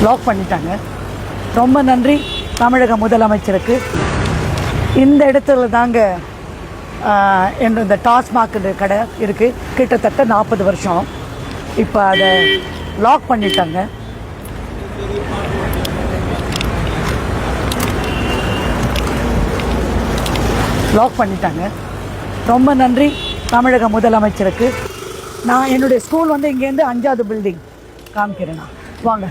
Lock பண்ணிட்டாங்க. ரொம்ப நன்றி தமிழக முதலமைச்சருக்கு. இந்த இடத்துல தாங்க இந்த டாஸ்மாக் கடை இருக்குது. கிட்டத்தட்ட 40 வருஷம். இப்போ அதை லாக் பண்ணிட்டாங்க. ரொம்ப நன்றி தமிழக முதலமைச்சருக்கு. நான் என்னுடைய ஸ்கூல் இங்கேருந்து 5வது பில்டிங் காமிக்கிறேண்ணா. வாங்க,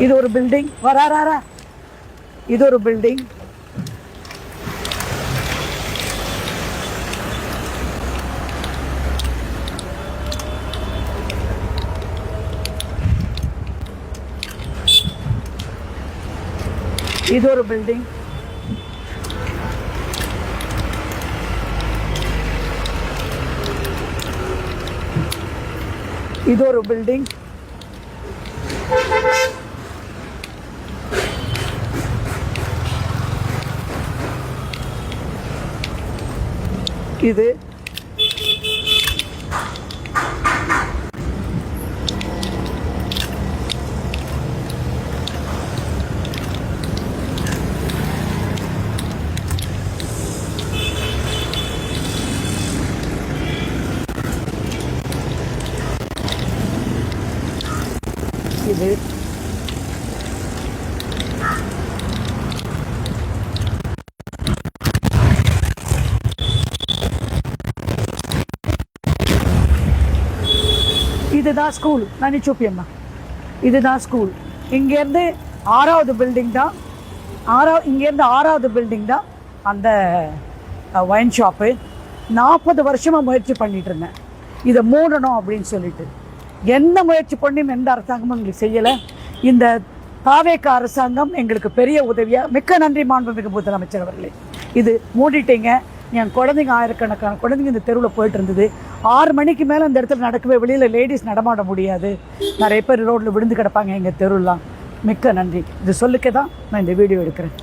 இது ஒரு பில்டிங். வராரா, இது ஒரு பில்டிங். இது ஒரு பில்டிங். இது ஒரு பில்டிங். இது இது இதுதான் ஸ்கூல். நான் சூப்பியம்மா, இதுதான் ஸ்கூல். இங்கேருந்து 6வது பில்டிங் தான். இங்கேருந்து 6வது பில்டிங் தான் அந்த ஒயின் ஷாப்பு. 40 வருஷமாக முயற்சி பண்ணிட்டு இருந்தேன் இதை மூடணும் அப்படின்னு சொல்லிட்டு. எந்த முயற்சி பண்ணியும் எந்த அரசாங்கமும் எங்களுக்கு செய்யலை. இந்த தாவேக அரசாங்கம் எங்களுக்கு பெரிய உதவியாக. மிக்க நன்றி மாண்புமிகு முதலமைச்சர் அவர்களே. இது மூடிட்டீங்க. என் குழந்தைங்க, ஆயிரக்கணக்கான குழந்தைங்க இந்த தெருவில் போயிட்டு இருந்தது. 6 மணிக்கு மேலே அந்த இடத்துல நடக்கவே, வெளியில் லேடிஸ் நடமாட முடியாது. நிறைய பேர் ரோட்டில் விழுந்து கிடப்பாங்க எங்கள் தெருலாம். மிக்க நன்றி. இது சொல்லிக்க தான் நான் இந்த வீடியோ எடுக்கிறேன்.